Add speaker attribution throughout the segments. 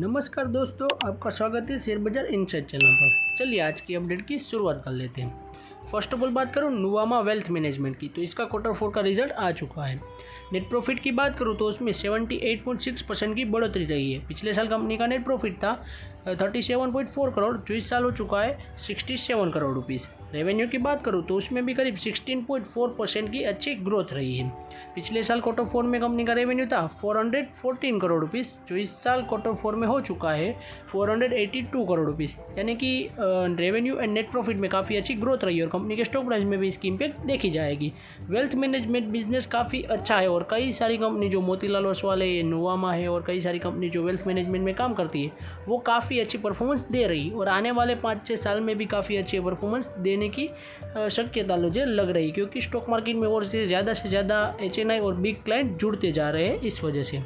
Speaker 1: नमस्कार दोस्तों, आपका स्वागत है शेयर बाजार इनसाइड चैनल पर। चलिए आज की अपडेट की शुरुआत कर लेते हैं। फर्स्ट ऑफ ऑल बात करूँ नुवामा वेल्थ मैनेजमेंट की, तो इसका Q4 का रिजल्ट आ चुका है। नेट प्रॉफिट की बात करूँ तो उसमें 78.6% की बढ़ोतरी रही है। पिछले साल कंपनी का नेट प्रॉफिट था 37.4 करोड़, जो इस साल हो चुका है 67 करोड़ रुपीज़। रेवेन्यू की बात करूँ तो उसमें भी करीब 16.4% की अच्छी ग्रोथ रही है। पिछले साल Q4 में कंपनी का रेवेन्यू था 414 करोड़ रुपीज़, जो इस साल Q4 में हो चुका है 482 करोड़ रुपीज़। यानी कि रेवेन्यू एंड नेट प्रॉफिट में काफ़ी अच्छी ग्रोथ रही है और कंपनी के स्टॉक प्राइस में भी इसकी इम्पैक्ट देखी जाएगी। वेल्थ मैनेजमेंट बिजनेस काफ़ी अच्छा है और कई सारी कंपनी जो मोतीलाल ओसवाल है, नुवामा है और कई सारी कंपनी जो वेल्थ मैनेजमेंट में काम करती है वो काफ़ी अच्छी परफॉर्मेंस दे रही और आने वाले 5-6 साल में भी काफ़ी अच्छी परफॉर्मेंस देने की शक्यता मुझे लग रही, क्योंकि स्टॉक मार्केट में और से ज़्यादा HNI और बिग क्लाइंट जुड़ते जा रहे हैं। इस वजह से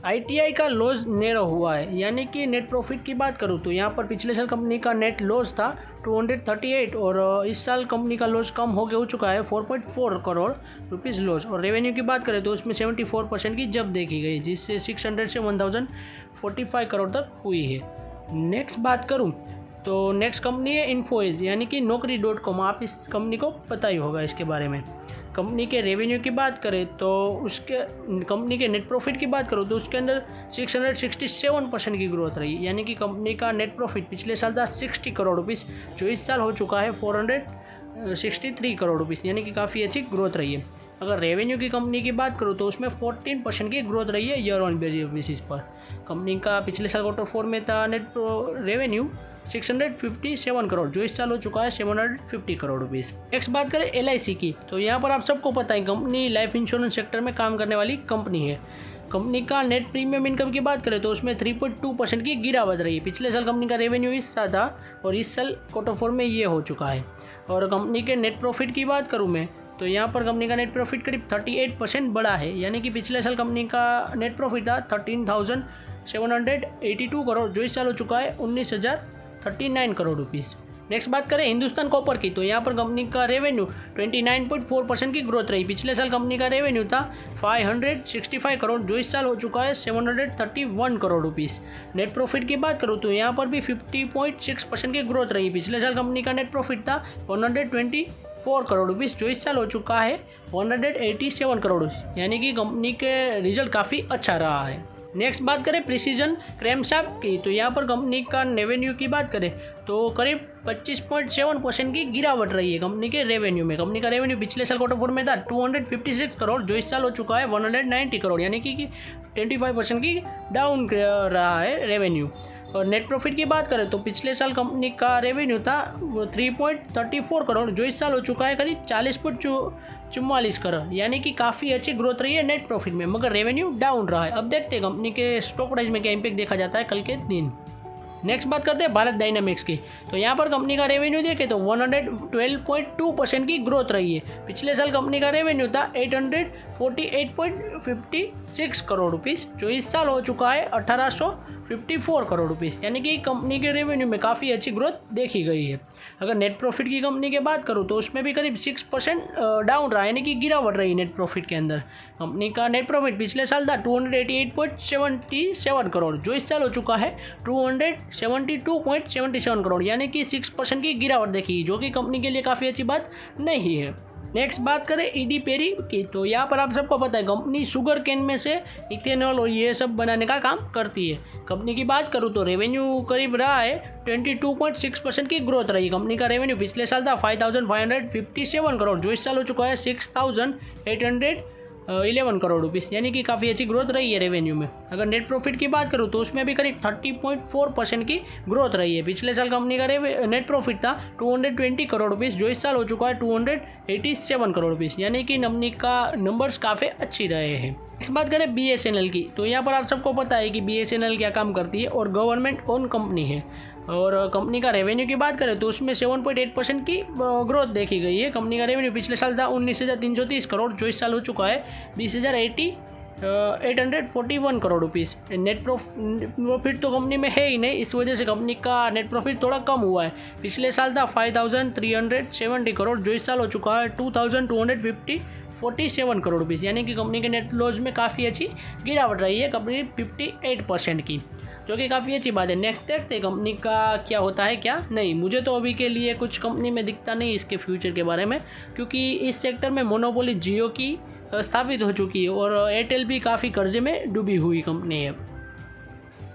Speaker 1: ITI का लॉस नैरो हुआ है। यानी कि नेट प्रॉफिट की बात करूँ तो यहाँ पर पिछले साल कंपनी का नेट लॉस था 238 और इस साल कंपनी का लॉस कम हो चुका है 4.4 करोड़ रुपीज़ लॉस। और रेवेन्यू की बात करें तो उसमें 74% की जब देखी गई, जिससे 600 से 1045 करोड़ तक हुई है। नेक्स्ट बात करूँ तो नेक्स्ट कंपनी है इन्फोएज, यानी कि Naukri.com। आप इस कंपनी को पता ही होगा इसके बारे में। कंपनी के रेवेन्यू की बात करें तो उसके कंपनी के नेट प्रॉफिट की बात करूँ तो उसके अंदर 667% की ग्रोथ रही। यानी कि कंपनी का नेट प्रॉफिट पिछले साल था 60 करोड़ रुपीज़, जो इस साल हो चुका है 463 करोड़ रुपीज़। यानी कि काफ़ी अच्छी ग्रोथ रही है। अगर रेवेन्यू की कंपनी की बात करूँ तो उसमें 14% की ग्रोथ रही है ईयर ऑन बेसिस पर। कंपनी का पिछले साल Q4 में था नेट रेवेन्यू 657 करोड़, जो इस साल हो चुका है 750 करोड़ रुपीज़। नेक्स्ट बात करें LIC की, तो यहाँ पर आप सबको पता है कंपनी लाइफ इंश्योरेंस सेक्टर में काम करने वाली कंपनी है। कंपनी का नेट प्रीमियम इनकम की बात करें तो उसमें 3.2% की गिरावट रही है। पिछले साल कंपनी का रेवेन्यू इस साल था और इस साल Q4 में ये हो चुका है। और कंपनी के नेट प्रॉफिट की बात करूँ मैं तो यहाँ पर कंपनी का नेट प्रॉफिट करीब 38% बढ़ा है। यानी कि पिछले साल कंपनी का नेट प्रॉफिट था 13,782 करोड़, जो इस साल हो चुका है 19,039 करोड़ रुपीज़। नेक्स्ट बात करें हिंदुस्तान कॉपर की, तो यहाँ पर कंपनी का रेवेन्यू 29.4% की ग्रोथ रही। पिछले साल कंपनी का रेवेन्यू था 565 करोड़, जो इस साल हो चुका है 731 करोड़ रुपीज़। नेट प्रॉफिट की बात करूँ तो यहाँ पर भी 50.6% की ग्रोथ रही। पिछले साल कंपनी का नेट प्रॉफिट था 124 करोड़ रुपीज़, जो इस साल हो चुका है 187 करोड़। यानी कि कंपनी के रिजल्ट काफ़ी अच्छा रहा है। नेक्स्ट बात करें प्रिसीजन क्रेमशाफ्ट की, तो यहाँ पर कंपनी का रेवेन्यू की बात करें तो करीब 25.7% की गिरावट रही है कंपनी के रेवेन्यू में। कंपनी का रेवेन्यू पिछले साल Q4 में था 256 करोड़, जो इस साल हो चुका है 190 करोड़। यानी कि 25% की डाउन रहा है रेवेन्यू। और नेट प्रॉफिट की बात करें तो पिछले साल कंपनी का रेवेन्यू था 3.34 करोड़, जो इस साल हो चुका है करीब 40.44 करोड़। यानी कि काफ़ी अच्छी ग्रोथ रही है नेट प्रॉफिट में, मगर रेवेन्यू डाउन रहा है। अब देखते हैं कंपनी के स्टॉक प्राइस में क्या इम्पैक्ट देखा जाता है कल के दिन। नेक्स्ट बात करते हैं भारत डायनामिक्स की, तो यहाँ पर कंपनी का रेवेन्यू देखें तो 112.2% की ग्रोथ रही है। पिछले साल कंपनी का रेवेन्यू था 848.56 करोड़ रुपीज़, जो इस साल हो चुका है 1854 करोड़ रुपीज़। यानी कि कंपनी के रेवेन्यू में काफ़ी अच्छी ग्रोथ देखी गई है। अगर नेट प्रॉफिट की कंपनी की बात करूँ तो उसमें भी करीब 6% डाउन रहा, यानी कि गिरावट रही नेट प्रॉफिट के अंदर। कंपनी का नेट प्रॉफिट पिछले साल था 288.77 करोड़, जो इस साल हो चुका है 272.77 करोड़। यानी कि 6% की गिरावट देखी, जो कि कंपनी के लिए काफ़ी अच्छी बात नहीं है। नेक्स्ट बात करें ईडी पेरी की, तो यहाँ पर आप सबको पता है कंपनी शुगर केन में से इथेनॉल और ये सब बनाने का काम करती है। कंपनी की बात करूँ तो रेवेन्यू करीब रहा है 22.6% की ग्रोथ रही। कंपनी का रेवेन्यू पिछले साल था 5,557 करोड़, जो इस साल हो चुका है 6,811 करोड़ रुपीज़। यानी कि काफ़ी अच्छी ग्रोथ रही है रेवेन्यू में। अगर नेट प्रॉफिट की बात करूँ तो उसमें भी करीब 30.4% की ग्रोथ रही है। पिछले साल कंपनी का नेट प्रॉफिट था 220 करोड़ रुपीज़, जो इस साल हो चुका है 287 करोड़ रुपीज़। यानी कि कंपनी का नंबर्स काफ़ी अच्छी रहे हैं। नेक्स्ट बात करें BSNL की, तो यहाँ पर आप सबको पता है कि BSNL क्या काम करती है और गवर्नमेंट ओन कंपनी है। और कंपनी का रेवेन्यू की बात करें तो उसमें 7.8% की ग्रोथ देखी गई है। कंपनी का रेवेन्यू पिछले साल था 19,330 करोड़, जो इस साल हो चुका है 20,841 करोड़ रुपीज़। नेट प्रॉफिट तो कंपनी में है ही नहीं, इस वजह से कंपनी का नेट प्रॉफिट थोड़ा कम हुआ है। पिछले साल था 5,370 करोड़, जो इस साल हो चुका है 2,247 करोड़ रुपीज़। यानी कि कंपनी के नेट लॉस में काफ़ी अच्छी गिरावट रही है कंपनी 58% की। जो कि काफ़ी अच्छी बात है। नेक्स्ट देखते हैं कंपनी का क्या होता है क्या नहीं। मुझे तो अभी के लिए कुछ कंपनी में दिखता नहीं इसके फ्यूचर के बारे में, क्योंकि इस सेक्टर में मोनोपोली जियो की स्थापित हो चुकी है और एयरटेल भी काफ़ी कर्जे में डूबी हुई कंपनी है।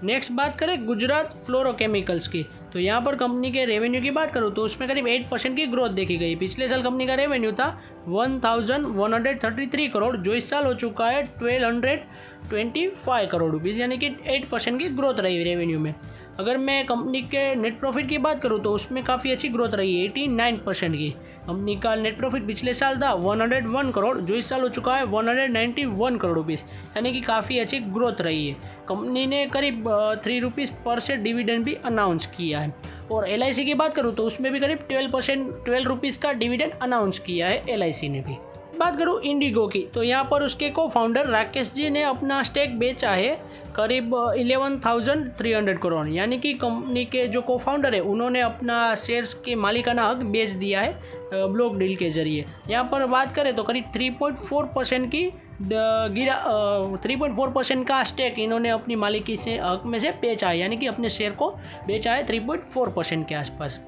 Speaker 1: नेक्स्ट बात करें गुजरात फ्लोरोकेमिकल्स की, तो यहाँ पर कंपनी के रेवेन्यू की बात करूँ तो उसमें करीब 8% की ग्रोथ देखी गई। पिछले साल कंपनी का रेवेन्यू था 1133 करोड़, जो इस साल हो चुका है 1225 करोड़ रुपीज़, यानी कि 8% की ग्रोथ रही रेवेन्यू में। अगर मैं कंपनी के नेट प्रॉफिट की बात करूँ तो उसमें काफ़ी अच्छी ग्रोथ रही है, 89% की। कंपनी का नेट प्रॉफिट पिछले साल था 101 करोड़, जो इस साल हो चुका है 191 करोड़ रुपीज़, यानी कि काफ़ी अच्छी ग्रोथ रही है। कंपनी ने करीब 3 रुपीज़ पर शेयर डिविडेंड भी अनाउंस किया है। और LIC की बात करूँ तो उसमें भी करीब 12 रुपीज़ का डिविडेंड अनाउंस किया है LIC ने भी। बात करूँ इंडिगो की, तो यहाँ पर उसके को फाउंडर राकेश जी ने अपना स्टेक बेचा है करीब 11,300 करोड़, यानी कि कंपनी के जो को फाउंडर है उन्होंने अपना शेयर्स के मालिकाना हक बेच दिया है ब्लॉक डील के जरिए। यहाँ पर बात करें तो करीब 3.4% की 3.4% का स्टेक इन्होंने अपनी मालिकी से हक में से बेचा है, यानी कि अपने शेयर को बेचा है 3.4% के आसपास।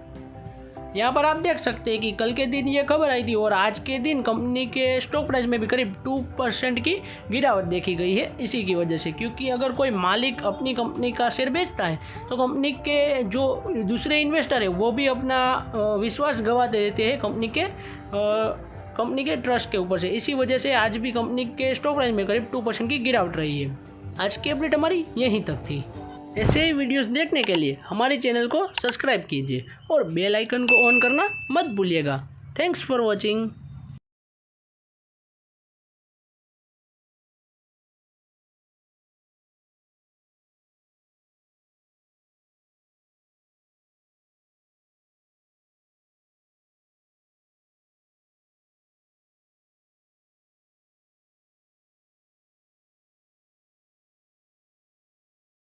Speaker 1: यहाँ पर आप देख सकते हैं कि कल के दिन ये खबर आई थी और आज के दिन कंपनी के स्टॉक प्राइस में भी करीब 2% की गिरावट देखी गई है इसी की वजह से, क्योंकि अगर कोई मालिक अपनी कंपनी का शेयर बेचता है तो कंपनी के जो दूसरे इन्वेस्टर है वो भी अपना विश्वास गंवा देते हैं कंपनी के ट्रस्ट के ऊपर से। इसी वजह से आज भी कंपनी के स्टॉक प्राइस में करीब 2% की गिरावट रही है। आज की अपडेट हमारी यहीं तक थी। ऐसे ही वीडियोस देखने के लिए हमारे चैनल को सब्सक्राइब कीजिए और बेल आइकन को ऑन करना मत भूलिएगा। Thanks for watching.